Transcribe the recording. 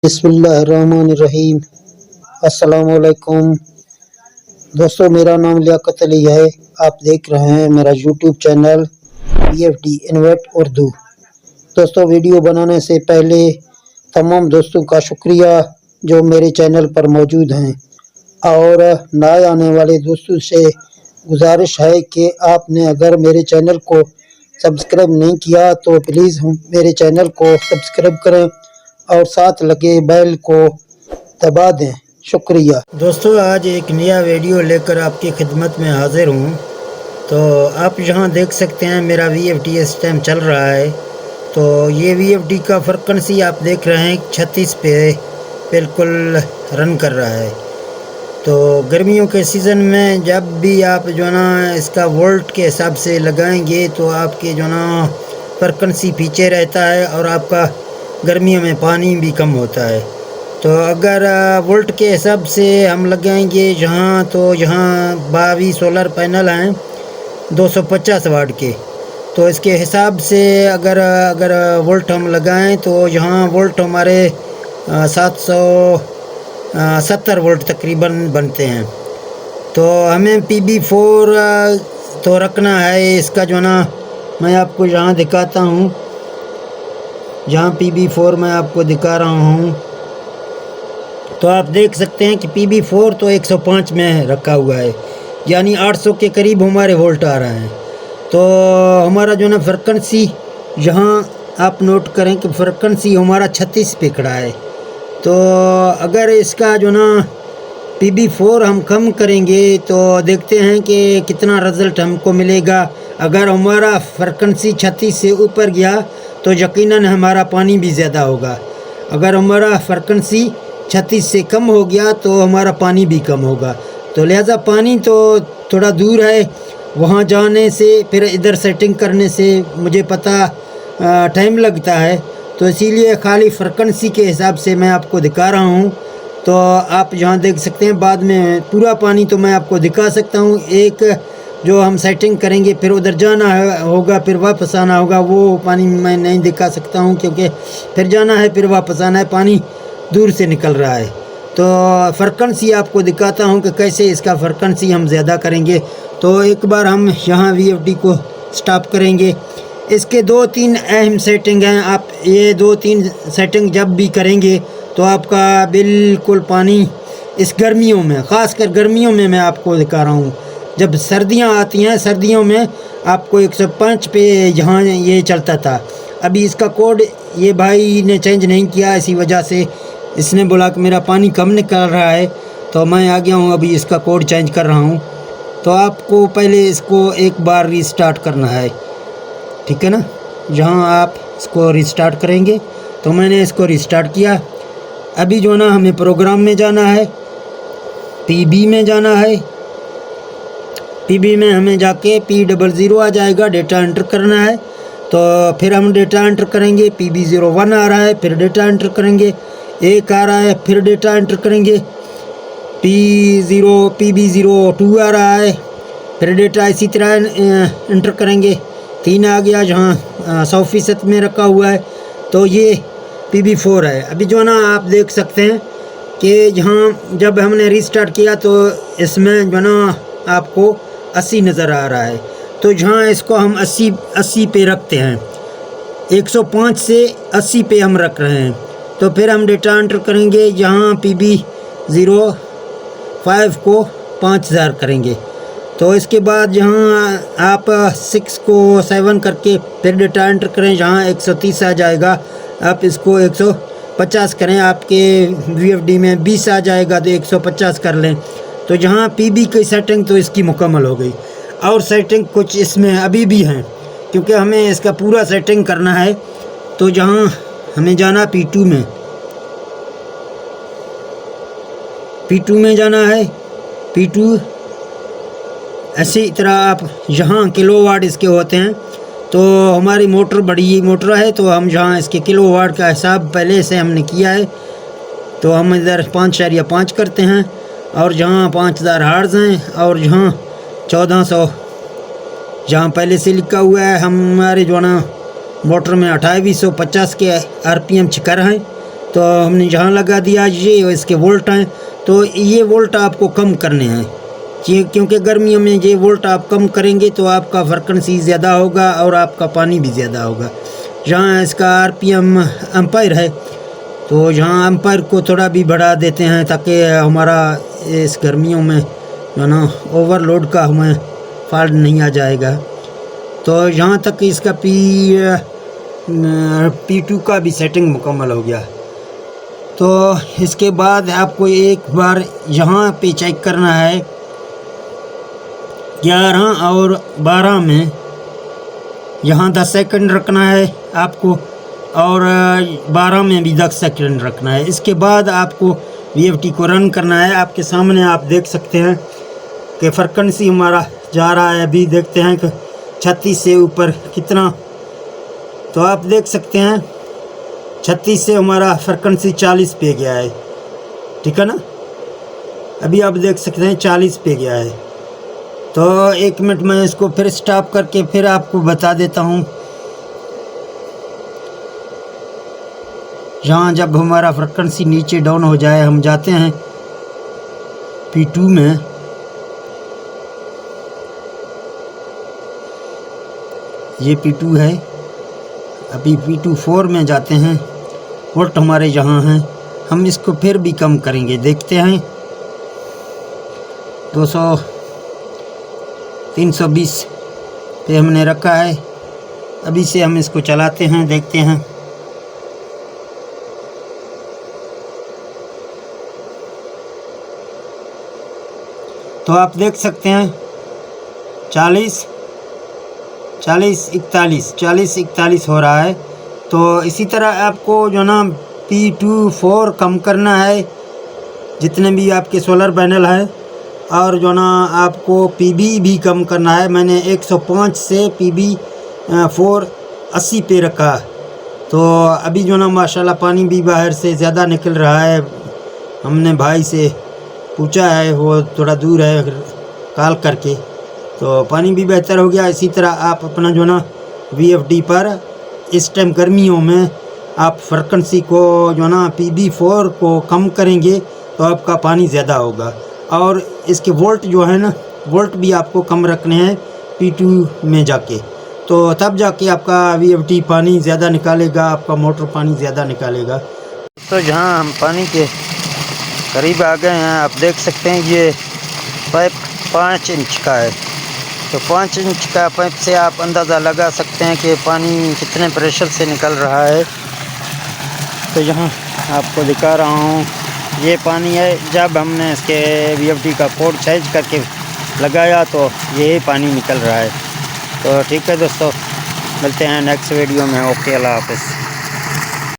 बिस्मिल्लाहिर्रहमानिर्रहीम। अस्सलामुअलैकुम दोस्तों, मेरा नाम लियाकत अली है। आप देख रहे हैं मेरा YouTube channel BFD InvIT Urdu. दोस्तों, वीडियो बनाने से पहले तमाम दोस्तों का शुक्रिया जो मेरे चैनल पर मौजूद हैं, और नए आने वाले दोस्तों से गुजारिश है कि आपने अगर मेरे चैनल को सब्सक्राइब नहीं किया तो प्लीज़ मेरे चैनल को सब्सक्राइब करें और साथ लगे बेल को दबा दें। शुक्रिया दोस्तों, आज एक नया वीडियो लेकर आपकी खिदमत में हाजिर हूँ। तो आप यहाँ देख सकते हैं मेरा VFD इस टाइम चल रहा है। तो ये VFD का फ्रीक्वेंसी आप देख रहे हैं 36 पे बिल्कुल रन कर रहा है। तो गर्मियों के सीज़न में जब भी आप जो ना इसका वोल्ट के हिसाब से लगाएंगे तो आपके जो ना फ्रीक्वेंसी पीछे रहता है और आपका गर्मियों में पानी भी कम होता है। तो अगर वोल्ट के हिसाब से हम लगाएंगे यहाँ, तो यहाँ 22 सोलर पैनल हैं 250 वाट के। तो इसके हिसाब से अगर वोल्ट हम लगाएं तो यहाँ वोल्ट हमारे 770 वोल्ट तकरीबन बनते हैं। तो हमें PB4 तो रखना है। इसका जो ना मैं आपको यहाँ दिखाता हूँ, जहाँ PB4 मैं आपको दिखा रहा हूँ। तो आप देख सकते हैं कि PB4 तो 105 में रखा हुआ है, यानी 800 के करीब हमारे वोल्ट आ रहे हैं। तो हमारा जो ना फ्रीक्वेंसी यहाँ आप नोट करें कि फ्रीक्वेंसी हमारा 36 पे खड़ा है। तो अगर इसका जो ना PB4 हम कम करेंगे तो देखते हैं कि कितना रिज़ल्ट हमको मिलेगा। अगर हमारा फ्रीक्वेंसी 36 से ऊपर गया तो यकीनन हमारा पानी भी ज़्यादा होगा। अगर हमारा फ्रीक्वेंसी 36 से कम हो गया तो हमारा पानी भी कम होगा। तो लिहाजा पानी तो थोड़ा दूर है, वहाँ जाने से फिर इधर सेटिंग करने से मुझे पता टाइम लगता है। तो इसीलिए खाली फ्रीक्वेंसी के हिसाब से मैं आपको दिखा रहा हूँ। तो आप यहाँ देख सकते हैं, बाद में पूरा पानी तो मैं आपको दिखा सकता हूँ। एक जो हम सेटिंग करेंगे फिर उधर जाना होगा, फिर वापस आना होगा, वो पानी मैं नहीं दिखा सकता हूँ क्योंकि फिर जाना है फिर वापस आना है, पानी दूर से निकल रहा है। तो फ्रीक्वेंसी आपको दिखाता हूँ कि कैसे इसका फ्रीक्वेंसी हम ज़्यादा करेंगे। तो एक बार हम यहाँ VFD को स्टॉप करेंगे। इसके 2-3 अहम सेटिंग हैं। आप ये 2-3 सेटिंग जब भी करेंगे तो आपका बिल्कुल पानी इस गर्मियों में, ख़ासकर गर्मियों में मैं आपको दिखा रहा हूँ। जब सर्दियाँ आती हैं, सर्दियों में आपको 105 पे यहाँ ये चलता था। अभी इसका कोड ये भाई ने चेंज नहीं किया, इसी वजह से इसने बोला कि मेरा पानी कम निकल रहा है, तो मैं आ गया हूँ, अभी इसका कोड चेंज कर रहा हूँ। तो आपको पहले इसको एक बार रीस्टार्ट करना है, ठीक है ना। जहाँ आप इसको रीस्टार्ट करेंगे, तो मैंने इसको रीस्टार्ट किया। अभी जो ना हमें प्रोग्राम में जाना है, PB में जाना है। PB में हमें जाके P00 आ जाएगा, डेटा एंटर करना है। तो फिर हम डेटा एंटर करेंगे। PB01 आ रहा है, फिर डेटा एंटर करेंगे। 1 आ रहा है, फिर डेटा एंटर करेंगे। PB02 आ रहा है, फिर डेटा इसी तरह एंटर करेंगे। 3 आ गया, जहाँ 100% में रखा हुआ है। तो ये PB4 है। अभी जो ना आप देख सकते हैं कि यहाँ जब हमने रीस्टार्ट किया तो इसमें जो ना आपको 80 नज़र आ रहा है। तो जहाँ इसको हम 80 पे रखते हैं, 105 से 80 पे हम रख रहे हैं। तो फिर हम डेटा एंटर करेंगे, यहाँ PB05 को 5000 करेंगे। तो इसके बाद यहाँ आप 6 को 7 करके फिर डेटा एंटर करें, जहाँ 130 आ जाएगा। आप इसको 150 करें, आपके VFD में 20 आ जाएगा तो 150 कर लें। तो जहाँ PB की सेटिंग तो इसकी मुकम्मल हो गई, और सेटिंग कुछ इसमें अभी भी हैं क्योंकि हमें इसका पूरा सेटिंग करना है। तो जहाँ हमें जाना P2 में, P2 में जाना है। P2 ऐसी तरह आप यहाँ किलोवाट इसके होते हैं। तो हमारी मोटर बड़ी मोटर है, तो हम जहाँ इसके किलोवाट का हिसाब पहले से हमने किया है। तो हम इधर 5.5 करते हैं, और जहाँ 5000 हर्ट्ज़ हैं, और जहाँ 1400 जहाँ पहले से लिखा हुआ है, हमारे जो ना मोटर में 2850 के RPM छिकर हैं। तो हमने जहाँ लगा दिया ये इसके वोल्ट हैं, तो ये वोल्ट आपको कम करने हैं क्योंकि गर्मियों में ये वोल्ट आप कम करेंगे तो आपका फ्रीक्वेंसी ज़्यादा होगा और आपका पानी भी ज़्यादा होगा। जहाँ इसका RPM एम्पायर है, तो यहाँ एम्पायर को थोड़ा भी बढ़ा देते हैं ताकि हमारा इस गर्मियों में जो ना ओवरलोड का हमें फॉल्ट नहीं आ जाएगा। तो यहाँ तक इसका P2 का भी सेटिंग मुकम्मल हो गया। तो इसके बाद आपको एक बार यहाँ पे चेक करना है 11 और 12 में, यहाँ 10 सेकंड रखना है आपको और 12 में भी 10 सेकंड रखना है। इसके बाद आपको VFD को रन करना है। आपके सामने आप देख सकते हैं कि फ्रीक्वेंसी हमारा जा रहा है, अभी देखते हैं कि 36 से ऊपर कितना, तो आप देख सकते हैं 36 से हमारा फ्रीक्वेंसी 40 पे गया है, ठीक है ना। अभी आप देख सकते हैं 40 पे गया है। तो 1 मिनट में इसको फिर स्टॉप करके फिर आपको बता देता हूँ। यहाँ जब हमारा फ्रीक्वेंसी नीचे डाउन हो जाए, हम जाते हैं P2 में, ये P2 है। अभी P2 4 में जाते हैं, वोल्ट हमारे यहाँ हैं, हम इसको फिर भी कम करेंगे, देखते हैं 200 320 पे हमने रखा है। अभी से हम इसको चलाते हैं, देखते हैं। तो आप देख सकते हैं 40 41 हो रहा है। तो इसी तरह आपको जो ना P2 4 कम करना है जितने भी आपके सोलर पैनल हैं, और जो ना आपको PB भी कम करना है। मैंने 105 से PB 4 80 पे रखा। तो अभी जो ना माशाल्लाह पानी भी बाहर से ज़्यादा निकल रहा है। हमने भाई से पूछा है, वो थोड़ा दूर है, कॉल करके, तो पानी भी बेहतर हो गया। इसी तरह आप अपना जो ना VFD पर इस टाइम गर्मियों में आप फ्रीक्वेंसी को जो ना PB 4 को कम करेंगे तो आपका पानी ज़्यादा होगा। और इसके वोल्ट जो है ना, वोल्ट भी आपको कम रखने हैं P2 में जाके, तो तब जाके आपका VFD पानी ज़्यादा निकालेगा, आपका मोटर पानी ज़्यादा निकालेगा। तो जहाँ हम पानी के करीब आ गए हैं, आप देख सकते हैं ये पाइप 5 इंच का है। तो 5 इंच का पाइप से आप अंदाज़ा लगा सकते हैं कि पानी कितने प्रेशर से निकल रहा है। तो यहाँ आपको दिखा रहा हूँ, ये पानी है। जब हमने इसके VFD का कोड साइज करके लगाया तो ये पानी निकल रहा है। तो ठीक है दोस्तों, मिलते हैं नेक्स्ट वीडियो में। ओके, अल्लाह हाफ़िज़।